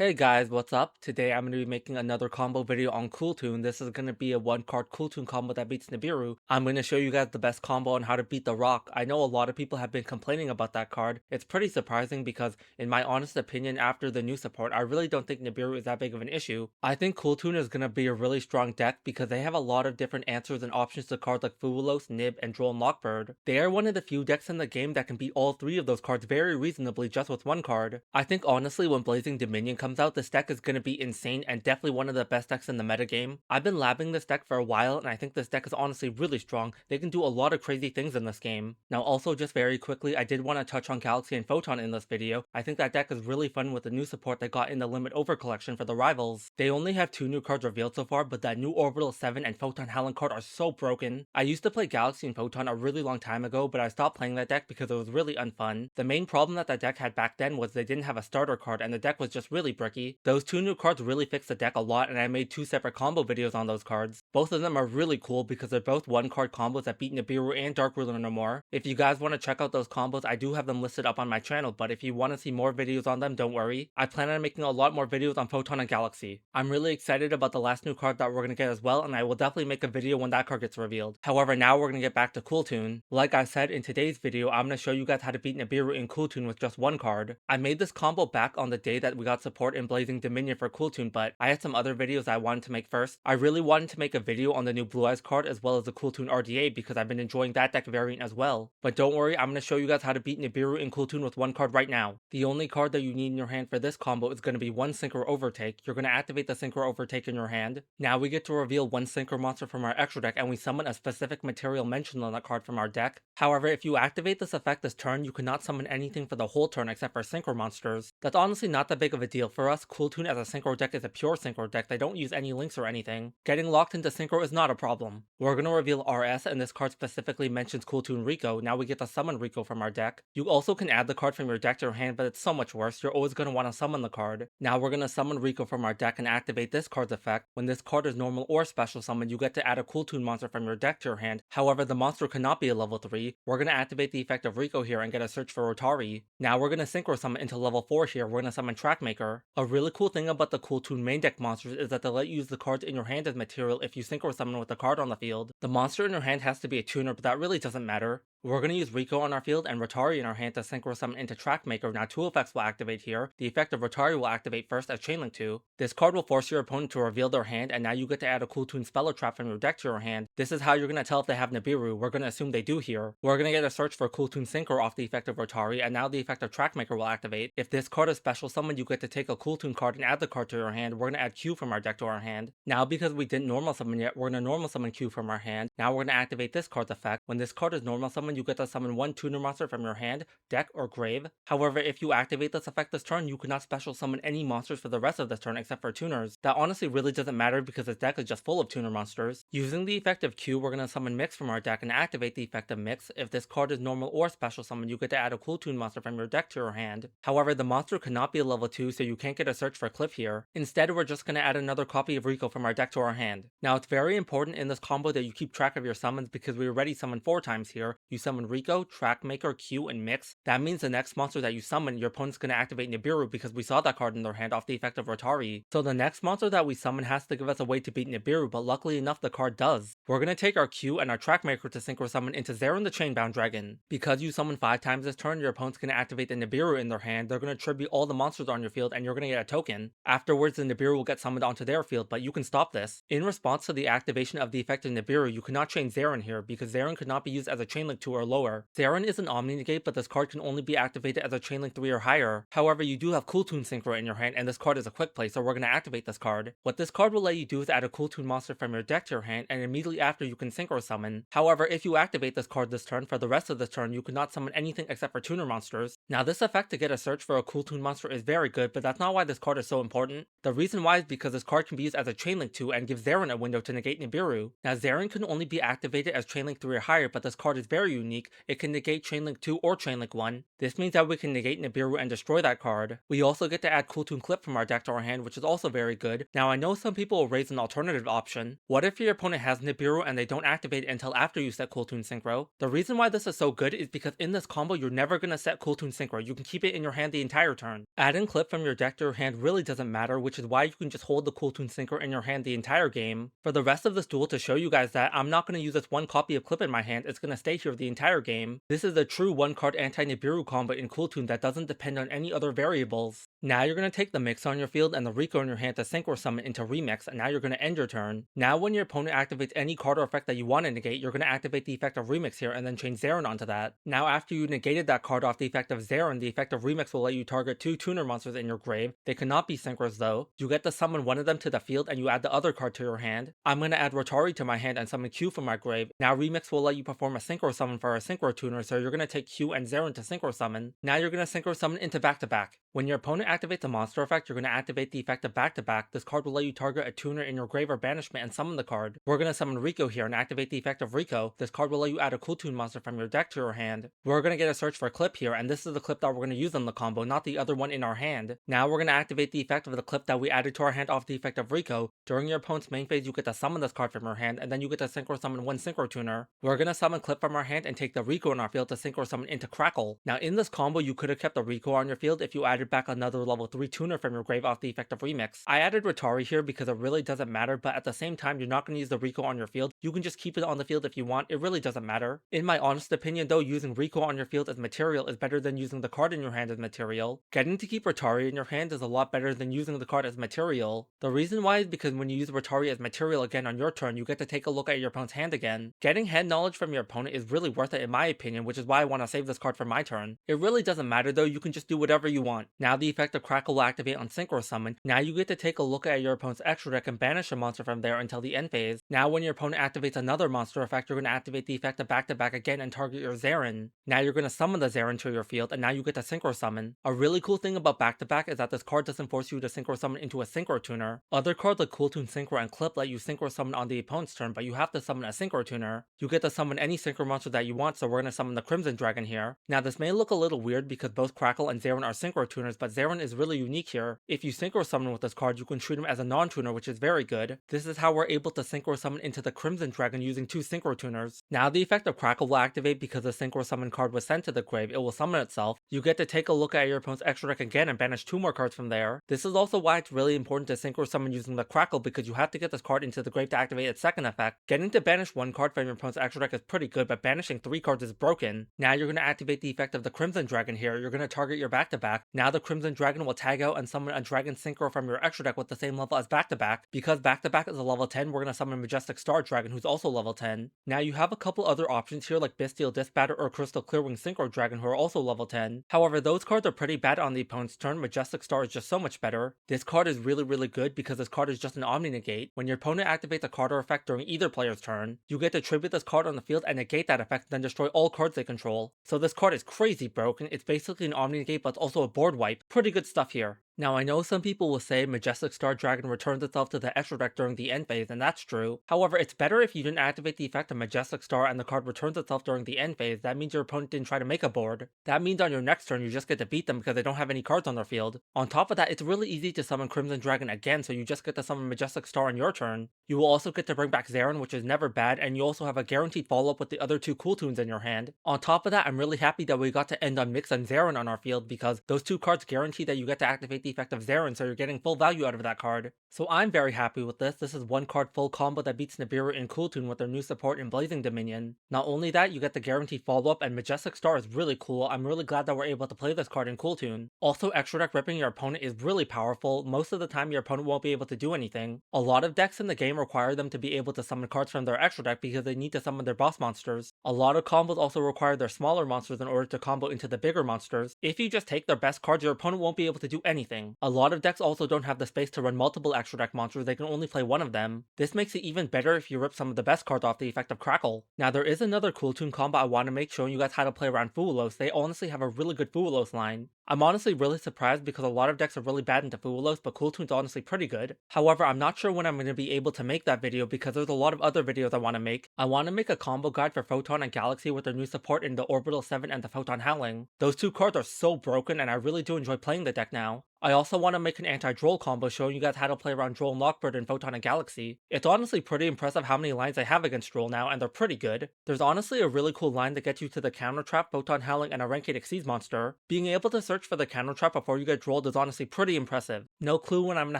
Hey guys, what's up? Today I'm going to be making another combo video on Cool Toon. This is going to be a one card Cool Toon combo that beats Nibiru. I'm going to show you guys the best combo on how to beat the Rock. I know a lot of people have been complaining about that card. It's pretty surprising because in my honest opinion after the new support, I really don't think Nibiru is that big of an issue. I think Cool Toon is going to be a really strong deck because they have a lot of different answers and options to cards like Fubulos, Nib, and Droll and Lockbird. They are one of the few decks in the game that can beat all three of those cards very reasonably just with one card. I think honestly when Blazing Dominion comes out, this deck is going to be insane and definitely one of the best decks in the metagame. I've been labbing this deck for a while and I think this deck is honestly really strong. They can do a lot of crazy things in this game. Now also just very quickly, I did want to touch on Galaxy and Photon in this video. I think that deck is really fun with the new support they got in the Limit Over collection for the rivals. They only have 2 new cards revealed so far, but that new Orbital 7 and Photon Howling card are so broken. I used to play Galaxy and Photon a really long time ago, but I stopped playing that deck because it was really unfun. The main problem that deck had back then was they didn't have a starter card and the deck was just really bricky. Those 2 new cards really fixed the deck a lot and I made 2 separate combo videos on those cards. Both of them are really cool because they're both 1 card combos that beat Nibiru and Dark Ruler no more. If you guys want to check out those combos, I do have them listed up on my channel, but if you want to see more videos on them, don't worry. I plan on making a lot more videos on Photon and Galaxy. I'm really excited about the last new card that we're going to get as well, and I will definitely make a video when that card gets revealed. However, now we're going to get back to Cool Toon. Like I said, in today's video, I'm going to show you guys how to beat Nibiru in Cool Toon with just 1 card. I made this combo back on the day that we got support in Blazing Dominion for Cool Toon, but I had some other videos I wanted to make first. I really wanted to make a video on the new Blue Eyes card as well as the Cool Toon RDA because I've been enjoying that deck variant as well. But don't worry, I'm going to show you guys how to beat Nibiru in Cool Toon with 1 card right now. The only card that you need in your hand for this combo is going to be 1 Synchro Overtake. You're going to activate the Synchro Overtake in your hand. Now we get to reveal 1 Synchro monster from our extra deck and we summon a specific material mentioned on that card from our deck. However, if you activate this effect this turn, you cannot summon anything for the whole turn except for Synchro monsters. That's honestly not that big of a deal for us. Cool Toon as a Synchro deck is a pure Synchro deck. They don't use any links or anything. Getting locked into Synchro is not a problem. We're going to reveal RS and this card specifically mentions Cool Toon Rico. Now we get to summon Rico from our deck. You also can add the card from your deck to your hand, but it's so much worse. You're always going to want to summon the card. Now we're going to summon Rico from our deck and activate this card's effect. When this card is normal or special summon, you get to add a Cool Toon monster from your deck to your hand. However, the monster cannot be a level 3. We're going to activate the effect of Rico here and get a search for Rotari. Now we're going to Synchro summon into level 4 here. We're going to summon Trackmaker. A really cool thing about the Cool Toon main deck monsters is that they let you use the cards in your hand as material if you Synchro summon with a card on the field. The monster in your hand has to be a tuner, but that really doesn't matter. We're going to use Rico on our field and Rotari in our hand to Synchro summon into Trackmaker. Now 2 effects will activate here. The effect of Rotari will activate first as Chainlink 2. This card will force your opponent to reveal their hand and now you get to add a Cool Toon spell or trap from your deck to your hand. This is how you're going to tell if they have Nibiru. We're going to assume they do here. We're going to get a search for Cool Toon Synchro off the effect of Rotari and now the effect of Trackmaker will activate. If this card is special summoned, you get to take a Cool Toon card and add the card to your hand. We're going to add Q from our deck to our hand. Now because we didn't normal summon yet, we're going to normal summon Q from our hand. Now we're going to activate this card's effect. When this card is normal summoned, you get to summon 1 tuner monster from your hand, deck, or grave. However, if you activate this effect this turn, you cannot special summon any monsters for the rest of this turn except for tuners. That honestly really doesn't matter because this deck is just full of tuner monsters. Using the effect of Q, we're going to summon Mix from our deck and activate the effect of Mix. If this card is normal or special summon, you get to add a Cool Toon monster from your deck to your hand. However, the monster cannot be a level 2, so you can't get a search for Cliff here. Instead, we're just going to add another copy of Rico from our deck to our hand. Now, it's very important in this combo that you keep track of your summons because we already summoned 4 times here. You summon Rico, Trackmaker, Q, and Mix. That means the next monster that you summon, your opponent's going to activate Nibiru because we saw that card in their hand off the effect of Rotari. So the next monster that we summon has to give us a way to beat Nibiru, but luckily enough the card does. We're going to take our Q and our Trackmaker to Synchro summon into Zarin the Chainbound Dragon. Because you summon 5 times this turn, your opponent's going to activate the Nibiru in their hand. They're going to tribute all the monsters on your field and you're going to get a token. Afterwards the Nibiru will get summoned onto their field, but you can stop this. In response to the activation of the effect of Nibiru, you cannot chain Zarin here because Zarin could not be used as a Chainlink 2 or lower. Zarin is an Omni Negate, but this card can only be activated as a Chainlink 3 or higher. However, you do have Cool Toon Synchro in your hand and this card is a quick play, so we're going to activate this card. What this card will let you do is add a Cool Toon monster from your deck to your hand and immediately after you can Synchro summon. However, if you activate this card this turn, for the rest of this turn you cannot summon anything except for tuner monsters. Now this effect to get a search for a Cool Toon monster is very good, but that's not why this card is so important. The reason why is because this card can be used as a Chainlink 2 and gives Zarin a window to negate Nibiru. Now Zarin can only be activated as Chainlink 3 or higher, but this card is very unique. It can negate Chainlink 2 or Chainlink 1. This means that we can negate Nibiru and destroy that card. We also get to add Cool Toon Clip from our deck to our hand, which is also very good. Now I know some people will raise an alternative option. What if your opponent has Nibiru and they don't activate it until after you set Cool Toon Synchro? The reason why this is so good is because in this combo you're never going to set Cool Toon Toon Synchro. You can keep it in your hand the entire turn. Adding Clip from your deck to your hand really doesn't matter, which is why you can just hold the Cool Toon Synchro in your hand the entire game. For the rest of this duel, to show you guys that I'm not going to use this one copy of Clip in my hand, it's going to stay here the entire game. This is a true one card anti-Nibiru combo in Cool Toon that doesn't depend on any other variables. Now you're going to take the Mix on your field and the Rico in your hand to Synchro Summon into Remix, and now you're going to end your turn. Now when your opponent activates any card or effect that you want to negate, you're going to activate the effect of Remix here and then change Zarin onto that. Now after you negated that card off the effect of Zarin, the effect of Remix will let you target 2 tuner monsters in your grave. They cannot be Synchros though. You get to summon one of them to the field and you add the other card to your hand. I'm going to add Rotari to my hand and summon Q from my grave. Now Remix will let you perform a Synchro Summon for a Synchro Tuner, so you're going to take Q and Zarin to Synchro Summon. Now you're going to Synchro Summon into Back-to-Back. When your opponent activates a monster effect, you're going to activate the effect of Back-to-Back. This card will let you target a tuner in your grave or banishment and summon the card. We're going to summon Rico here and activate the effect of Rico. This card will let you add a Cool Toon monster from your deck to your hand. We're going to get a search for a Clip here, and this is the Clip that we're going to use in the combo, not the other one in our hand. Now we're going to activate the effect of the Clip that we added to our hand off the effect of Rico. During your opponent's main phase, you get to summon this card from your hand, and then you get to Synchro Summon one Synchro Tuner. We're going to summon Clip from our hand and take the Rico in our field to Synchro Summon into Crackle. Now in this combo, you could have kept the Rico on your field if you added back another level 3 tuner from your grave off the effect of Remix. I added Rotari here because it really doesn't matter, but at the same time, you're not going to use the Rico on your field. You can just keep it on the field if you want, it really doesn't matter. In my honest opinion though, using Rico on your field as material is better than using the card in your hand as material. Getting to keep Rotari in your hand is a lot better than using the card as material. The reason why is because when you use Rotari as material again on your turn, you get to take a look at your opponent's hand again. Getting hand knowledge from your opponent is really worth it in my opinion, which is why I want to save this card for my turn. It really doesn't matter though, you can just do whatever you want. Now the effect of Crackle will activate on Synchro Summon. Now you get to take a look at your opponent's extra deck and banish a monster from there until the end phase. Now when your opponent activates another monster effect, you're going to activate the effect of Back-to-Back again and target your Zarin. Now you're going to summon the Zarin to your field, and now you get to Synchro Summon. A really cool thing about Back-to-Back is that this card doesn't force you to Synchro Summon into a Synchro Tuner. Other cards like Cool Toon Synchro and Clip let you Synchro Summon on the opponent's turn, but you have to summon a Synchro Tuner. You get to summon any Synchro monster that you want, so we're going to summon the Crimson Dragon here. Now this may look a little weird because both Crackle and Zarin are Synchro Tuners, but Zarin is really unique here. If you Synchro Summon with this card, you can treat him as a non-tuner, which is very good. This is how we're able to Synchro Summon into the Crimson Dragon using 2 Synchro Tuners. Now the effect of Crackle will activate because the Synchro Summon card was sent to the grave. It will summon itself. You get to take a look at your opponent's extra deck again and banish 2 more cards from there. This is also why it's really important to Synchro Summon using the Crackle, because you have to get this card into the grave to activate its second effect. Getting to banish 1 card from your opponent's extra deck is pretty good, but banishing 3 cards is broken. Now you're going to activate the effect of the Crimson Dragon here. You're going to target your Back-to-Back. Now the Crimson Dragon will tag out and summon a Dragon Synchro from your extra deck with the same level as Back-to-Back. Because Back-to-Back is a level 10, we're going to summon Majestic Star Dragon, who's also level 10. Now you have a couple other options here like Bestial Dispatcher or Crystal Clearwing Synchro Dragon, who are also level 10. However, those cards are pretty bad on the opponent's turn. Majestic Star is just so much better. This card is really good because this card is just an Omni Negate. When your opponent activates a card or effect during either player's turn, you get to tribute this card on the field and negate that effect, then destroy all cards they control. So this card is crazy broken. It's basically an Omni Negate, but it's also a board wipe. Pretty good stuff here. Now I know some people will say Majestic Star Dragon returns itself to the extra deck during the end phase, and that's true. However, it's better if you didn't activate the effect of Majestic Star and the card returns itself during the end phase. That means your opponent didn't try to make a board. That means on your next turn you just get to beat them because they don't have any cards on their field. On top of that, it's really easy to summon Crimson Dragon again, so you just get to summon Majestic Star on your turn. You will also get to bring back Zarin, which is never bad, and you also have a guaranteed follow-up with the other 2 Cool Toons in your hand. On top of that, I'm really happy that we got to end on Mix and Zarin on our field because those 2 cards guarantee that you get to activate the effect of Zarin, so you're getting full value out of that card. So I'm very happy with this. This is 1 card full combo that beats Nibiru in Cool Toon with their new support in Blazing Dominion. Not only that, you get the guaranteed follow-up, and Majestic Star is really cool. I'm really glad that we're able to play this card in Cool Toon. Also, extra deck ripping your opponent is really powerful. Most of the time your opponent won't be able to do anything. A lot of decks in the game require them to be able to summon cards from their extra deck because they need to summon their boss monsters. A lot of combos also require their smaller monsters in order to combo into the bigger monsters. If you just take their best cards, your opponent won't be able to do anything. A lot of decks also don't have the space to run multiple extra deck monsters, they can only play 1 of them. This makes it even better if you rip some of the best cards off the effect of Crackle. Now there is another Cool Toon combo I want to make showing you guys how to play around Fuulos. They honestly have a really good Fuulos line. I'm honestly really surprised because a lot of decks are really bad into Fuelos, but Cool Toon's honestly pretty good. However, I'm not sure when I'm going to be able to make that video because there's a lot of other videos I want to make. I want to make a combo guide for Photon and Galaxy with their new support in the Orbital 7 and the Photon Howling. Those two cards are so broken and I really do enjoy playing the deck now. I also want to make an anti-Droll combo showing you guys how to play around Droll and Lockbird in Photon and Galaxy. It's honestly pretty impressive how many lines I have against Droll now, and they're pretty good. There's honestly a really cool line that gets you to the Counter Trap, Photon Howling, and a Rank 8 Exceeds monster. Being able to search for the Counter Trap before you get Drolled is honestly pretty impressive. No clue when I'm gonna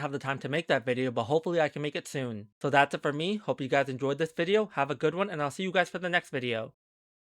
have the time to make that video, but hopefully I can make it soon. So that's it for me, hope you guys enjoyed this video, have a good one, and I'll see you guys for the next video.